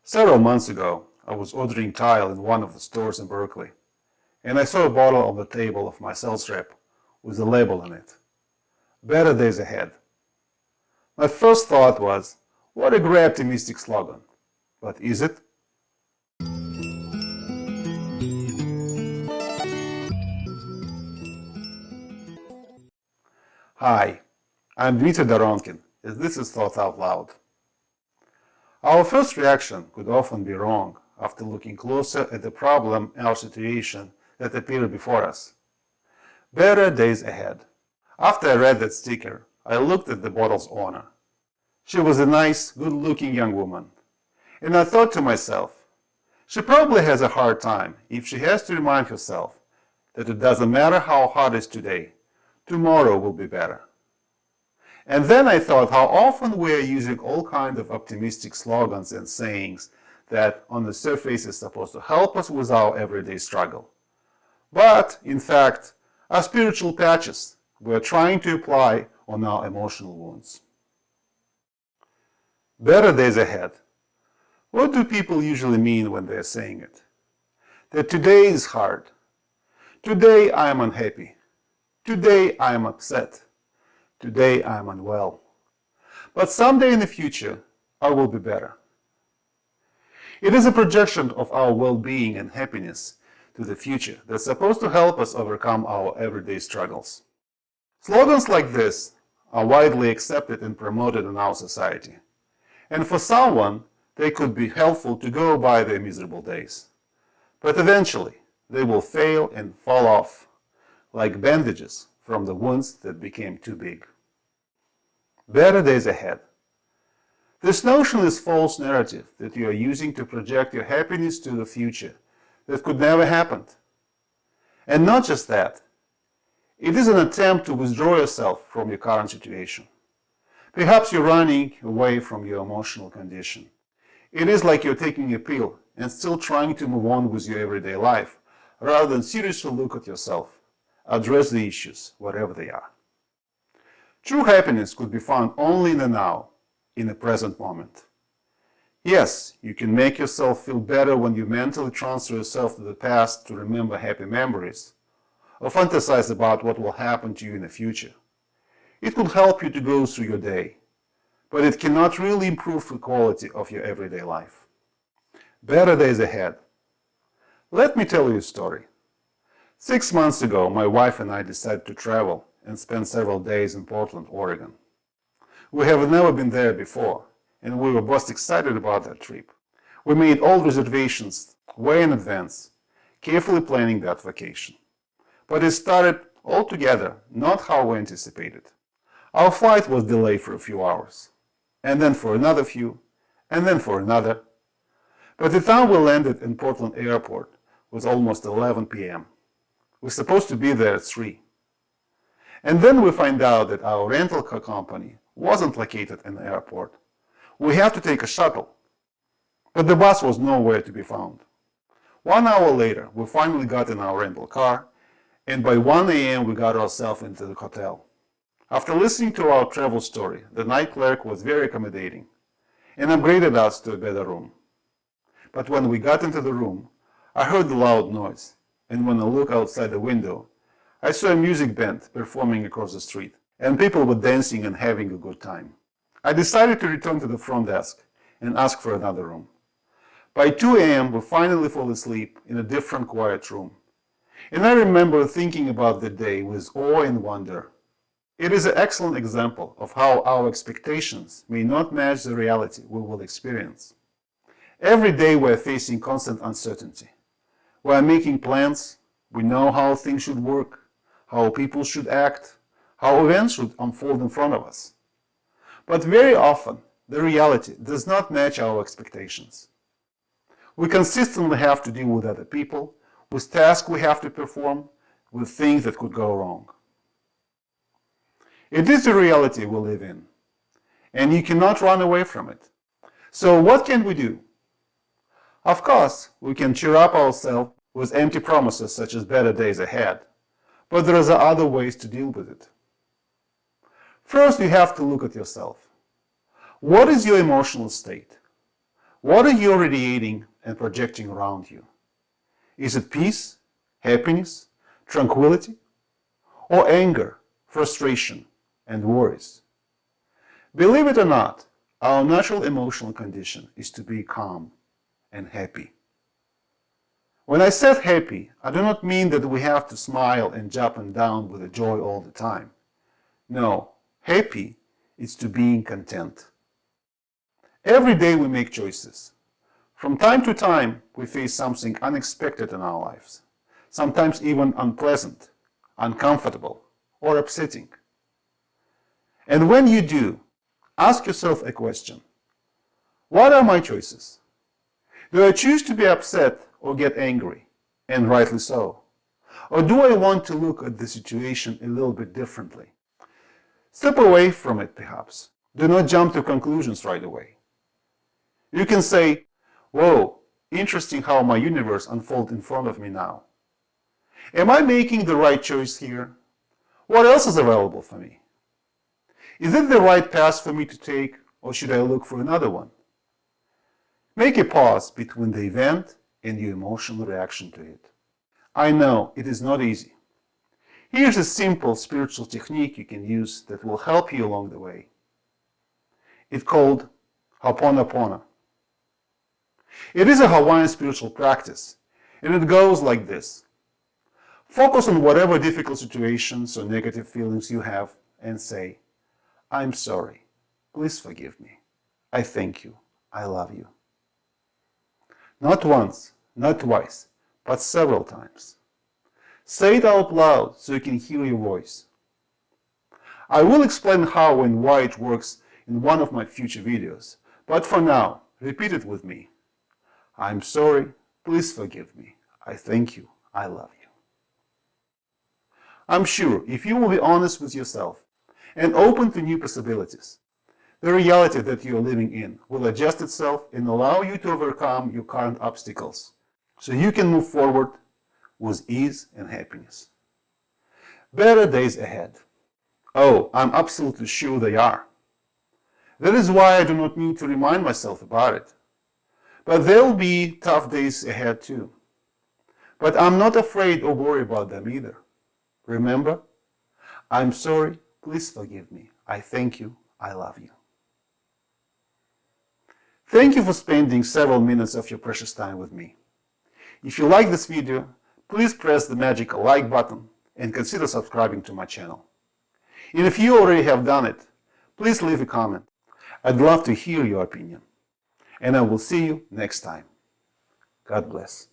Several months ago, I was ordering tile in one of the stores in Berkeley, and I saw a bottle on the table of my sales rep with a label on it. Better days ahead. My first thought was, what a great optimistic slogan. But is it? Hi, I'm Dmitry Doronkin, and this is Thoughts Out Loud. Our first reaction could often be wrong after looking closer at the problem or situation that appeared before us. Better days ahead. After I read that sticker, I looked at the bottle's owner. She was a nice, good-looking young woman. And I thought to myself, she probably has a hard time if she has to remind herself that it doesn't matter how hard it is today, tomorrow will be better. And then I thought how often we are using all kinds of optimistic slogans and sayings that on the surface is supposed to help us with our everyday struggle. But, in fact, are spiritual patches we are trying to apply on our emotional wounds. Better days ahead. What do people usually mean when they are saying it? That today is hard. Today I am unhappy. Today I am upset. Today I am unwell. But someday in the future I will be better. It is a projection of our well-being and happiness to the future that's supposed to help us overcome our everyday struggles. Slogans like this are widely accepted and promoted in our society. And for someone, they could be helpful to go by their miserable days. But eventually, they will fail and fall off, like bandages from the wounds that became too big. Better days ahead. This notion is false narrative that you are using to project your happiness to the future that could never happen. And not just that, it is an attempt to withdraw yourself from your current situation. Perhaps you're running away from your emotional condition. It is like you're taking a pill and still trying to move on with your everyday life, rather than seriously look at yourself, address the issues, whatever they are. True happiness could be found only in the now, in the present moment. Yes, you can make yourself feel better when you mentally transfer yourself to the past to remember happy memories, or fantasize about what will happen to you in the future. It could help you to go through your day, but it cannot really improve the quality of your everyday life. Better days ahead. Let me tell you a story. 6 months ago, my wife and I decided to travel and spend several days in Portland, Oregon. We have never been there before, and we were both excited about that trip. We made all reservations way in advance, carefully planning that vacation. But it started altogether not how we anticipated. Our flight was delayed for a few hours, and then for another few, and then for another. By the time we landed in Portland Airport, it was almost 11 p.m. We're supposed to be there at 3. And then we find out that our rental car company wasn't located in the airport. We had to take a shuttle, but the bus was nowhere to be found. 1 hour later, we finally got in our rental car, and by 1 a.m. we got ourselves into the hotel. After listening to our travel story, the night clerk was very accommodating and upgraded us to a better room. But when we got into the room, I heard the loud noise, and when I looked outside the window, I saw a music band performing across the street, and people were dancing and having a good time. I decided to return to the front desk and ask for another room. By 2 a.m. we finally fell asleep in a different quiet room. And I remember thinking about the day with awe and wonder. It is an excellent example of how our expectations may not match the reality we will experience. Every day we are facing constant uncertainty. We are making plans, we know how things should work, how people should act, how events should unfold in front of us. But very often, the reality does not match our expectations. We consistently have to deal with other people, with tasks we have to perform, with things that could go wrong. It is the reality we live in, and you cannot run away from it. So what can we do? Of course, we can cheer up ourselves with empty promises such as better days ahead, but there are other ways to deal with it. First, you have to look at yourself. What is your emotional state? What are you radiating and projecting around you? Is it peace, happiness, tranquility, or anger, frustration, and worries? Believe it or not, our natural emotional condition is to be calm and happy. When I said happy, I do not mean that we have to smile and jump and down with joy all the time. No, happy is to being content. Every day we make choices. From time to time, we face something unexpected in our lives, sometimes even unpleasant, uncomfortable, or upsetting. And when you do, ask yourself a question. What are my choices? Do I choose to be upset or get angry, and rightly so? Or do I want to look at the situation a little bit differently? Step away from it, perhaps. Do not jump to conclusions right away. You can say, whoa, interesting how my universe unfolds in front of me now. Am I making the right choice here? What else is available for me? Is it the right path for me to take, or should I look for another one? Make a pause between the event and your emotional reaction to it. I know it is not easy. Here's a simple spiritual technique you can use that will help you along the way. It's called Ho'oponopono. It is a Hawaiian spiritual practice, and it goes like this. Focus on whatever difficult situations or negative feelings you have and say, I'm sorry. Please forgive me. I thank you. I love you. Not once, not twice, but several times. Say it out loud so you can hear your voice. I will explain how and why it works in one of my future videos, but for now, repeat it with me. I'm sorry, please forgive me. I thank you, I love you. I'm sure if you will be honest with yourself and open to new possibilities, the reality that you are living in will adjust itself and allow you to overcome your current obstacles so you can move forward with ease and happiness. Better days ahead. Oh, I'm absolutely sure they are. That is why I do not need to remind myself about it. But there will be tough days ahead too. But I'm not afraid or worried about them either. Remember, I'm sorry, please forgive me. I thank you, I love you. Thank you for spending several minutes of your precious time with me. If you like this video, please press the magic like button and consider subscribing to my channel. And if you already have done it, please leave a comment. I'd love to hear your opinion. And I will see you next time. God bless.